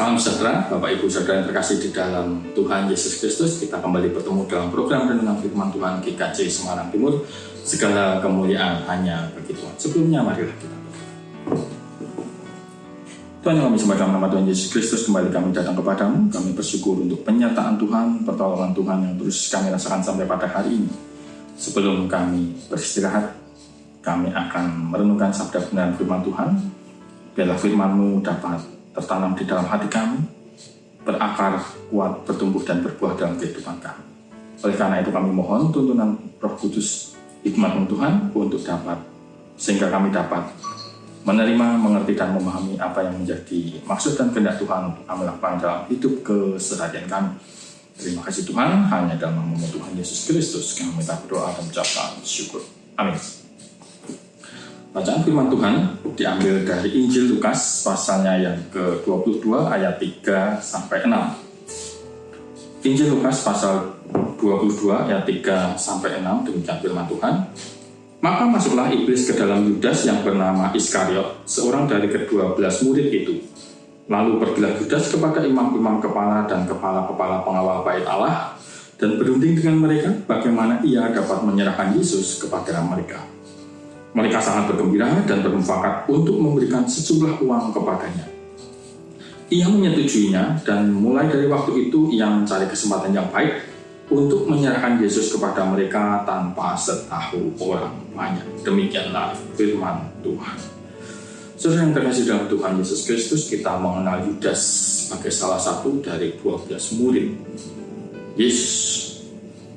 Salam sejahtera, Bapak Ibu Saudara yang terkasih di dalam Tuhan Yesus Kristus. Kita kembali bertemu dalam program Renungan Firman Tuhan GKJ Semarang Timur. Segala kemuliaan hanya bagi Tuhan. Sebelumnya marilah kita berdoa. Tuhan yang kami sembah dalam nama Tuhan Yesus Kristus, kembali kami datang kepadamu. Kami bersyukur untuk penyertaan Tuhan, pertolongan Tuhan yang terus kami rasakan sampai pada hari ini. Sebelum kami beristirahat, kami akan merenungkan sabda kebenaran firman Tuhan. Biarlah firman-Mu dapat tertanam di dalam hati kami, berakar, kuat, bertumbuh dan berbuah dalam kehidupan kami. Oleh karena itu kami mohon tuntunan Roh Kudus, hikmat Tuhan untuk dapat, sehingga kami dapat menerima, mengerti dan memahami apa yang menjadi maksud dan kehendak Tuhan untuk kami lakukan dalam hidup keseharian kami. Terima kasih Tuhan, hanya dalam nama Tuhan Yesus Kristus kami minta berdoa dan mengucapkan syukur. Amin. Bacaan firman Tuhan diambil dari Injil Lukas pasalnya yang ke-22 ayat 3 sampai 6. Injil Lukas pasal 22 ayat 3 sampai 6, demikian firman Tuhan. Maka masuklah iblis ke dalam Yudas yang bernama Iskariot, seorang dari ke-12 murid itu. Lalu pergilah Yudas kepada imam-imam kepala dan kepala-kepala pengawal bait Allah dan berunding dengan mereka bagaimana ia dapat menyerahkan Yesus kepada mereka. Mereka sangat bergembira dan bermufakat untuk memberikan sejumlah uang kepadanya. Ia menyetujuinya dan mulai dari waktu itu ia mencari kesempatan yang baik untuk menyerahkan Yesus kepada mereka tanpa setahu orang banyak. Demikianlah firman Tuhan. Saudara yang terkasih dalam Tuhan Yesus Kristus, kita mengenal Yudas sebagai salah satu dari 12 murid Yesus.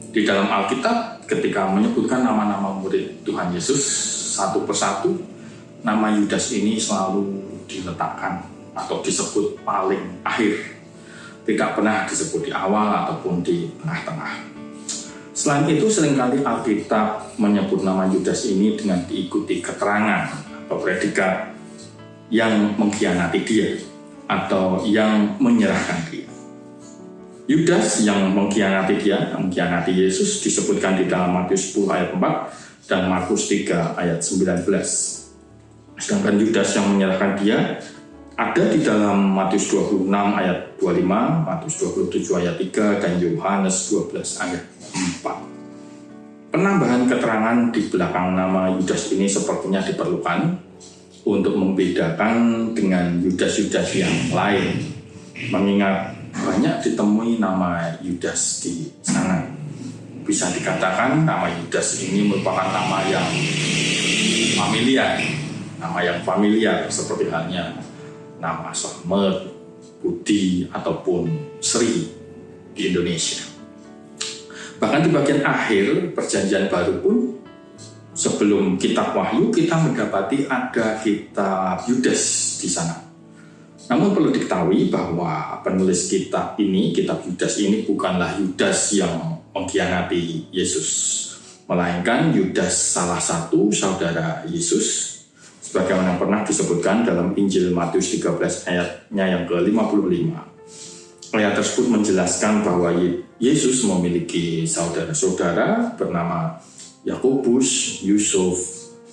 Di dalam Alkitab, ketika menyebutkan nama-nama murid Tuhan Yesus, satu persatu, nama Yudas ini selalu diletakkan atau disebut paling akhir. Tidak pernah disebut di awal ataupun di tengah-tengah. Selain itu, seringkali Alkitab menyebut nama Yudas ini dengan diikuti keterangan atau predikat yang mengkhianati dia atau yang menyerahkan dia. Yudas yang mengkhianati Yesus disebutkan di dalam Matius 10 ayat 4 dan Markus 3 ayat 19. Sedangkan Yudas yang menyerahkan dia ada di dalam Matius 26 ayat 25, Matius 27 ayat 3, dan Yohanes 12 ayat 4. Penambahan keterangan di belakang nama Yudas ini sepertinya diperlukan untuk membedakan dengan Yudas-Yudas yang lain, mengingat banyak ditemui nama Yudas di sana. Bisa dikatakan nama Yudas ini merupakan nama yang familiar, seperti halnya nama Slamet, Budi, ataupun Sri di Indonesia. Bahkan di bagian akhir Perjanjian Baru pun, sebelum kitab Wahyu, kita mendapati ada kitab Yudas di sana. Namun perlu diketahui bahwa penulis kitab Yudas ini bukanlah Yudas yang mengkhianati Yesus, melainkan Yudas salah satu saudara Yesus, sebagaimana pernah disebutkan dalam Injil Matius 13 ayatnya yang ke-55. Ayat tersebut menjelaskan bahwa Yesus memiliki saudara-saudara bernama Yakobus, Yusuf,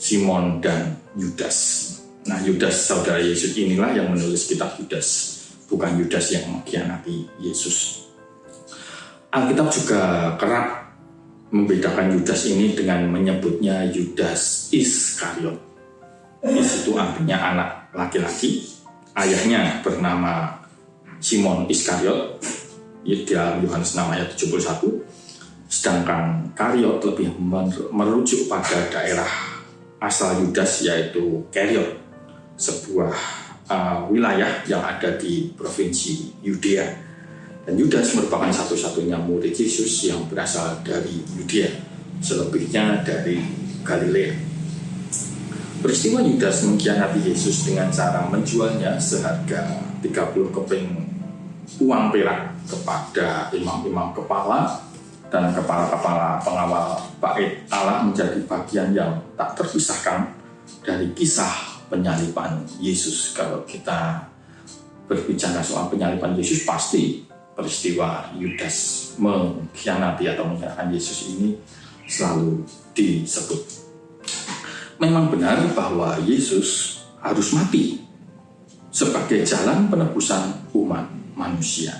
Simon, dan Yudas. Nah, Yudas saudara Yesus inilah yang menulis kitab Yudas, bukan Yudas yang mengkhianati Yesus. Alkitab juga kerap membedakan Yudas ini dengan menyebutnya Yudas Iskariot. Is itu artinya anak laki-laki. Ayahnya bernama Simon Iskariot, di dalam Yohanes 6 ayat 71. Sedangkan Kariot lebih merujuk pada daerah asal Yudas, yaitu Keriot, sebuah wilayah yang ada di provinsi Yudea. Dan Yudas merupakan satu-satunya murid Yesus yang berasal dari Yudea, selebihnya dari Galilea. Peristiwa Yudas mengkhianati Yesus dengan cara menjualnya seharga 30 keping uang perak kepada imam-imam kepala dan kepala-kepala pengawal bait Allah menjadi bagian yang tak terpisahkan dari kisah penyaliban Yesus. Kalau kita berbicara soal penyaliban Yesus, pasti peristiwa Yudas mengkhianati atau menyerahkan Yesus ini selalu disebut. Memang benar bahwa Yesus harus mati sebagai jalan penebusan umat manusia.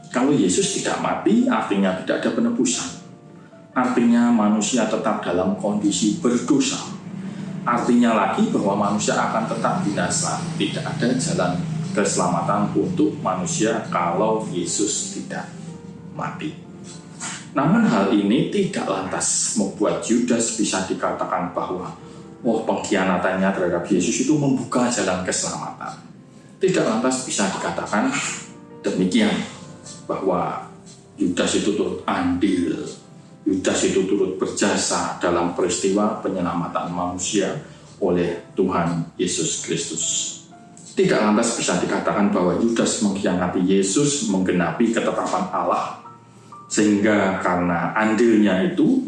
Kalau Yesus tidak mati, artinya tidak ada penebusan. Artinya manusia tetap dalam kondisi berdosa. Artinya lagi bahwa manusia akan tetap binasa. Tidak ada jalan keselamatan untuk manusia kalau Yesus tidak mati. Namun hal ini tidak lantas membuat Yudas bisa dikatakan bahwa pengkhianatannya terhadap Yesus itu membuka jalan keselamatan. Tidak lantas bisa dikatakan demikian, bahwa Yudas itu turut andil, Yudas itu turut berjasa dalam peristiwa penyelamatan manusia oleh Tuhan Yesus Kristus. Tidak lantas bisa dikatakan bahwa Yudas mengkhianati Yesus menggenapi ketetapan Allah, sehingga karena andilnya itu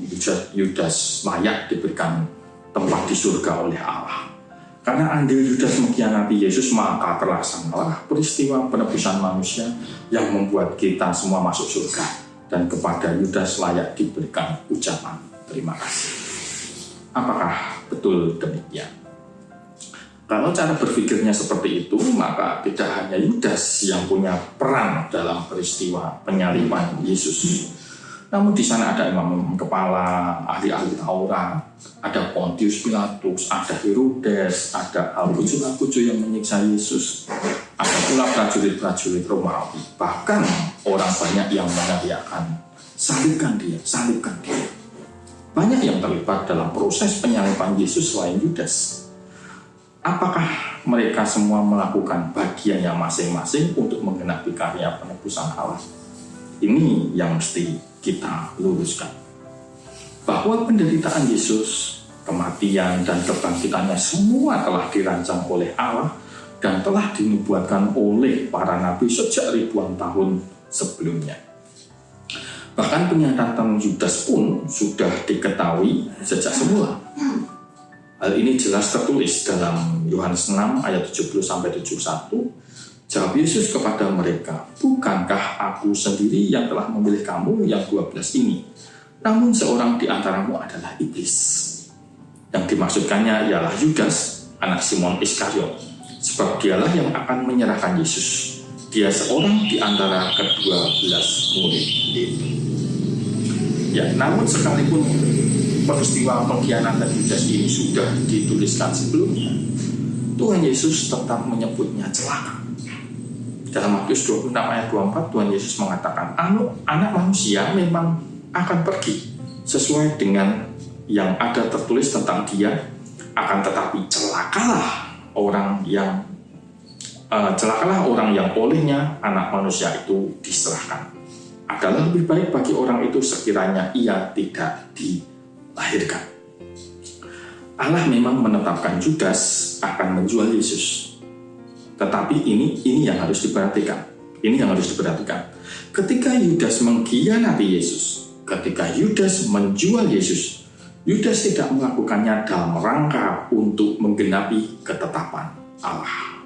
Yudas layak diberikan tempat di surga oleh Allah. Karena andil Yudas mengkhianati Yesus, maka terlaksanalah peristiwa penebusan manusia yang membuat kita semua masuk surga, dan kepada Yudas layak diberikan ucapan terima kasih. Apakah betul demikian? Kalau cara berpikirnya seperti itu, maka tidak hanya Yudas yang punya peran dalam peristiwa penyaliban Yesus. Namun di sana ada imam kepala, ahli-ahli Taurat, ada Pontius Pilatus, ada Herodes, ada al-Kucu yang menyiksa Yesus, ada pula prajurit-prajurit Romawi, bahkan orang banyak yang meneriakkan, salibkan dia, salibkan dia. Banyak yang terlibat dalam proses penyaliban Yesus selain Yudas. Apakah mereka semua melakukan bagiannya masing-masing untuk menggenapi karya penebusan Allah? Ini yang mesti kita luruskan, bahwa penderitaan Yesus, kematian dan kebangkitannya semua telah dirancang oleh Allah dan telah dinubuatkan oleh para nabi sejak ribuan tahun sebelumnya. Bahkan pernyataan Yudas pun sudah diketahui sejak semula. Hal ini jelas tertulis dalam Yohanes 6 ayat 70-71. Jawab Yesus kepada mereka, bukankah aku sendiri yang telah memilih kamu yang 12 ini? Namun seorang di antaramu adalah iblis. Yang dimaksudkannya ialah Yudas, anak Simon Iskariot, sebab dialah yang akan menyerahkan Yesus. Dia seorang di antara ke-12 murid itu. Ya, namun sekalipun peristiwa pengkhianatan Yudas ini sudah dituliskan sebelumnya, Tuhan Yesus tetap menyebutnya celaka. Dalam Matius 26 ayat 24, Tuhan Yesus mengatakan, anak manusia memang akan pergi sesuai dengan yang ada tertulis tentang dia, akan tetapi celakalah orang yang olehnya anak manusia itu diserahkan. Adalah lebih baik bagi orang itu sekiranya ia tidak dilahirkan. Allah memang menetapkan Yudas akan menjual Yesus. Tetapi ini yang harus diperhatikan. Ini yang harus diperhatikan. Ketika Yudas mengkhianati Yesus, ketika Yudas menjual Yesus, Yudas tidak melakukannya dalam rangka untuk menggenapi ketetapan Allah.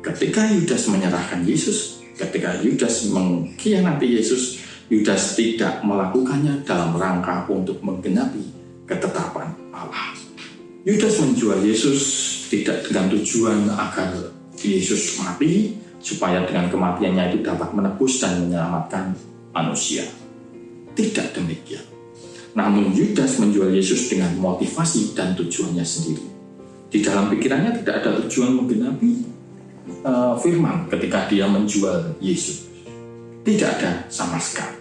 Ketika Yudas menyerahkan Yesus, ketika Yudas mengkhianati Yesus, Yudas tidak melakukannya dalam rangka untuk menggenapi ketetapan Allah. Yudas menjual Yesus tidak dengan tujuan agar Yesus mati, supaya dengan kematiannya itu dapat menebus dan menyelamatkan manusia. Tidak demikian. Namun Yudas menjual Yesus dengan motivasi dan tujuannya sendiri. Di dalam pikirannya tidak ada tujuan menggenapi firman ketika dia menjual Yesus. Tidak ada sama sekali.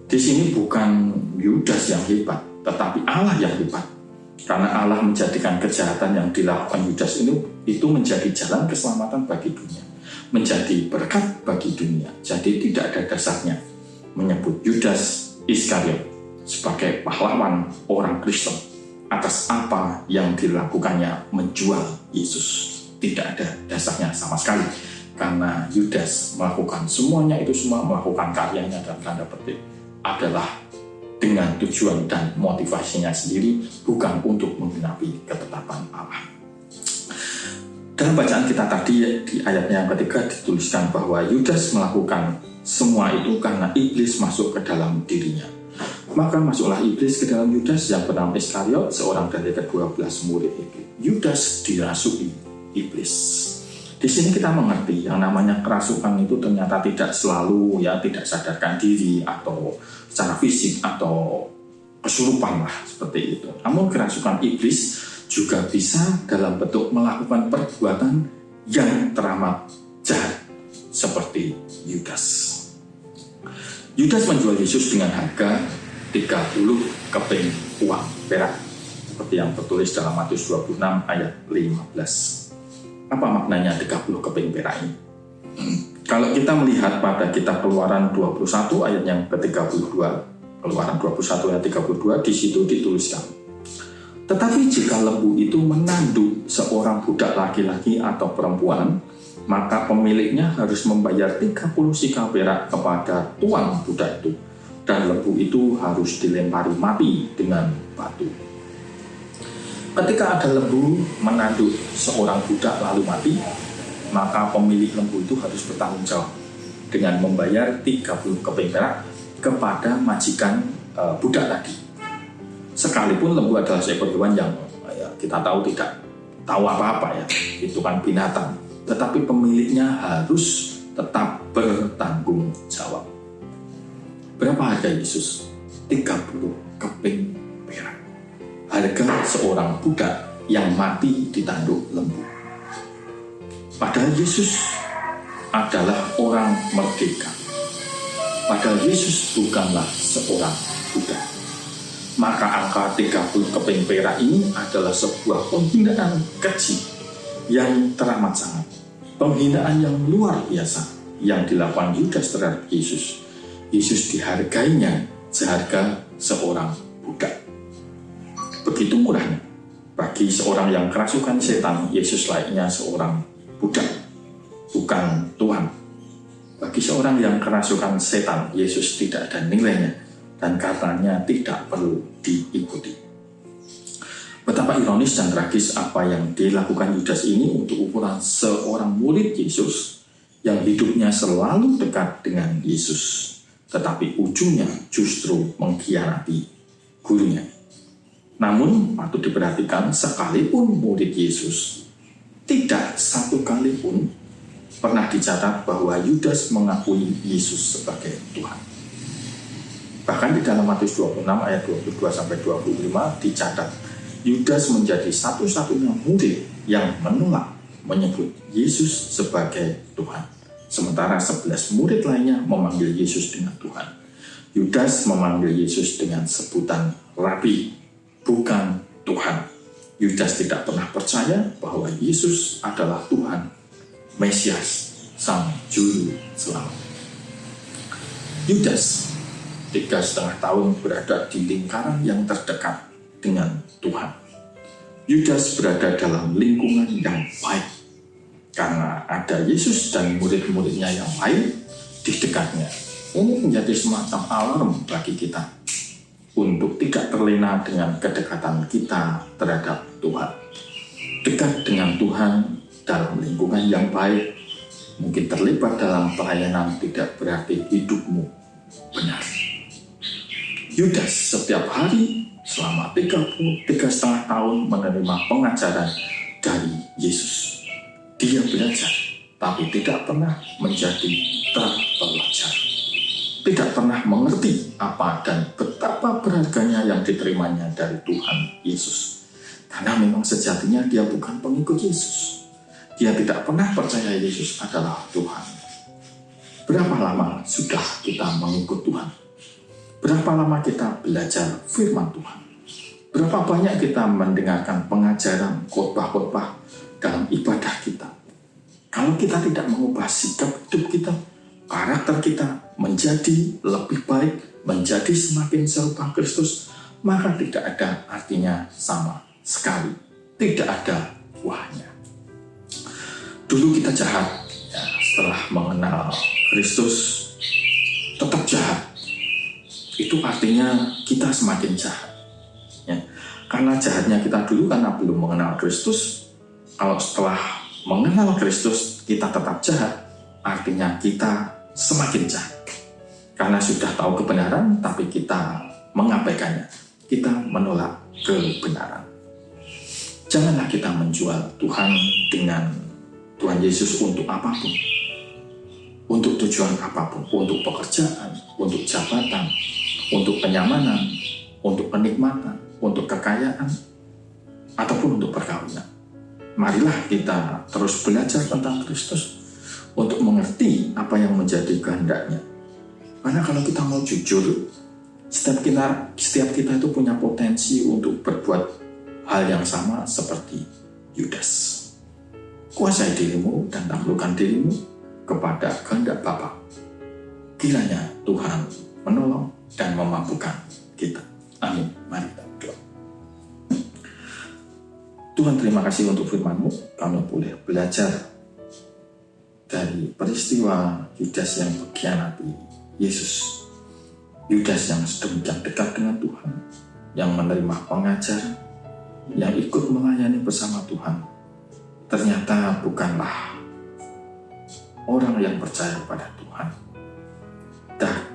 Di sini bukan Yudas yang hebat, tetapi Allah yang hebat. Karena Allah menjadikan kejahatan yang dilakukan Yudas itu menjadi jalan keselamatan bagi dunia, menjadi berkat bagi dunia. Jadi tidak ada dasarnya menyebut Yudas Iskariot sebagai pahlawan orang Kristen atas apa yang dilakukannya menjual Yesus. Tidak ada dasarnya sama sekali, karena Yudas melakukan semuanya itu semua, melakukan karyanya dalam tanda petik adalah dengan tujuan dan motivasinya sendiri, bukan untuk menggenapi ketetapan Allah. Dalam bacaan kita tadi di ayatnya yang ketiga dituliskan bahwa Yudas melakukan semua itu karena iblis masuk ke dalam dirinya. Maka masuklah iblis ke dalam Yudas yang bernama Iskariot, seorang dari ke-12 murid itu. Yudas dirasuki iblis. Di sini kita mengerti yang namanya kerasukan itu ternyata tidak selalu tidak sadarkan diri atau secara fisik atau kesurupan lah seperti itu. Namun kerasukan iblis juga bisa dalam bentuk melakukan perbuatan yang teramat jahat seperti Yudas. Yudas menjual Yesus dengan harga 30 keping uang perak seperti yang tertulis dalam Matius 26 ayat 15. Apa maknanya 30 keping perak ini? Kalau kita melihat pada kitab Keluaran 21 ayat yang ke-32, Keluaran 21 ayat 32, di situ dituliskan, tetapi jika lembu itu menanduk seorang budak laki-laki atau perempuan, maka pemiliknya harus membayar 30 sikal perak kepada tuan budak itu, dan lembu itu harus dilempari mati dengan batu. Ketika ada lembu menanduk seorang budak lalu mati, maka pemilik lembu itu harus bertanggung jawab dengan membayar 30 keping perak kepada majikan budak tadi. Sekalipun lembu adalah seekor hewan yang kita tahu tidak tahu apa-apa itu kan binatang, tetapi pemiliknya harus tetap bertanggung jawab. Berapa harga Yesus? 30 keping perak. Harga seorang budak yang mati ditanduk lembu. Padahal Yesus adalah orang merdeka. Padahal Yesus bukanlah seorang budak. Maka angka 30 keping perak ini adalah sebuah penghinaan keji yang teramat sangat. Penghinaan yang luar biasa yang dilakukan Yudas terhadap Yesus. Yesus dihargainya seharga seorang budak. Begitu murahnya. Bagi seorang yang kerasukan setan, Yesus layaknya seorang budak, bukan Tuhan. Bagi seorang yang kerasukan setan, Yesus tidak ada nilainya dan karenanya tidak perlu diikuti. Betapa ironis dan tragis apa yang dilakukan Yudas ini untuk ukuran seorang murid Yesus yang hidupnya selalu dekat dengan Yesus, tetapi ujungnya justru mengkhianati gurunya. Namun patut diperhatikan, sekalipun murid Yesus, tidak satu kali pun pernah dicatat bahwa Yudas mengakui Yesus sebagai Tuhan. Bahkan di dalam Matius 26 ayat 22-25 dicatat, Yudas menjadi satu-satunya murid yang menolak menyebut Yesus sebagai Tuhan. Sementara 11 murid lainnya memanggil Yesus dengan Tuhan. Yudas memanggil Yesus dengan sebutan Rabi, bukan Tuhan. Yudas tidak pernah percaya bahwa Yesus adalah Tuhan, Mesias, Sang Juru Selamat. Yudas 3,5 tahun berada di lingkaran yang terdekat dengan Tuhan. Yudas berada dalam lingkungan yang baik karena ada Yesus dan murid-muridnya yang lain di dekatnya. Ini menjadi semacam alarm bagi kita untuk tidak terlena dengan kedekatan kita terhadap Tuhan. Dekat dengan Tuhan dalam lingkungan yang baik, mungkin terlibat dalam pelayanan tidak berarti hidupmu benar. Yudas setiap hari selama 3,5 tahun menerima pengajaran dari Yesus. Dia belajar, tapi tidak pernah menjadi terpelajar. Tidak pernah mengerti apa dan betapa berharganya yang diterimanya dari Tuhan Yesus. Karena memang sejatinya dia bukan pengikut Yesus. Dia tidak pernah percaya Yesus adalah Tuhan. Berapa lama sudah kita mengikut Tuhan? Berapa lama kita belajar firman Tuhan? Berapa banyak kita mendengarkan pengajaran, khotbah-khotbah dalam ibadah kita? Kalau kita tidak mengubah sikap hidup kita, karakter kita menjadi lebih baik, menjadi semakin serupa Kristus, maka tidak ada artinya sama sekali. Tidak ada buahnya. Dulu kita jahat, setelah mengenal Kristus, tetap jahat. Itu artinya kita semakin jahat. Karena jahatnya kita dulu karena belum mengenal Kristus. Kalau setelah mengenal Kristus kita tetap jahat, artinya kita semakin jahat. Karena sudah tahu kebenaran, tapi kita mengabaikannya. Kita menolak kebenaran. Janganlah kita menjual Tuhan dengan Tuhan Yesus untuk apapun, untuk tujuan apapun, untuk pekerjaan, untuk jabatan, untuk kenyamanan, untuk kenikmatan, untuk kekayaan, ataupun untuk perkawinan. Marilah kita terus belajar tentang Kristus untuk mengerti apa yang menjadi kehendaknya. Karena kalau kita mau jujur, setiap kita itu punya potensi untuk berbuat hal yang sama seperti Yudas. Kuasai dirimu dan taklukkan dirimu kepada kehendak Bapa. Kiranya Tuhan menolong dan memampukan kita. Amin. Mari kita berdoa. Tuhan, terima kasih untuk firman-Mu. Kami boleh belajar dari peristiwa Yudas yang mengkhianati Yesus. Yudas yang sedemikian dekat dengan Tuhan, yang menerima pengajaran, yang ikut melayani bersama Tuhan, ternyata bukanlah orang yang percaya pada Tuhan.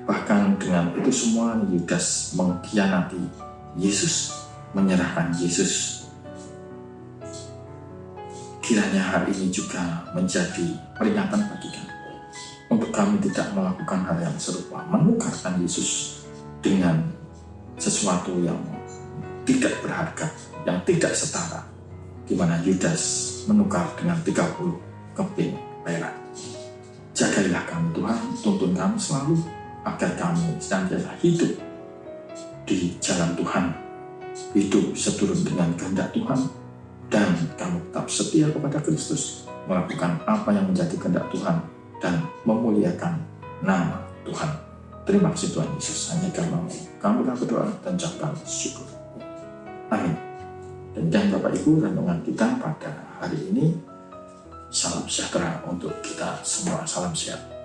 Bahkan dengan itu semua, Yudas mengkhianati Yesus, menyerahkan Yesus. Kiranya hari ini juga menjadi peringatan bagi kami untuk kami tidak melakukan hal yang serupa, menukarkan Yesus dengan sesuatu yang tidak berharga, yang tidak setara, di mana Yudas menukar dengan 30 keping perak. Jagailah kami Tuhan, tuntun kami selalu agar kami senantiasa hidup di jalan Tuhan, hidup seturut dengan kehendak Tuhan, dan kami tetap setia kepada Kristus, melakukan apa yang menjadi kehendak Tuhan dan memuliakan nama Tuhan. Terima kasih Tuhan Yesus, hanya karena-Mu kami berdoa dan ucapkan syukur. Amin. Dan Bapak Ibu, renungan kita pada hari ini, salam sejahtera untuk kita semua, salam sehat.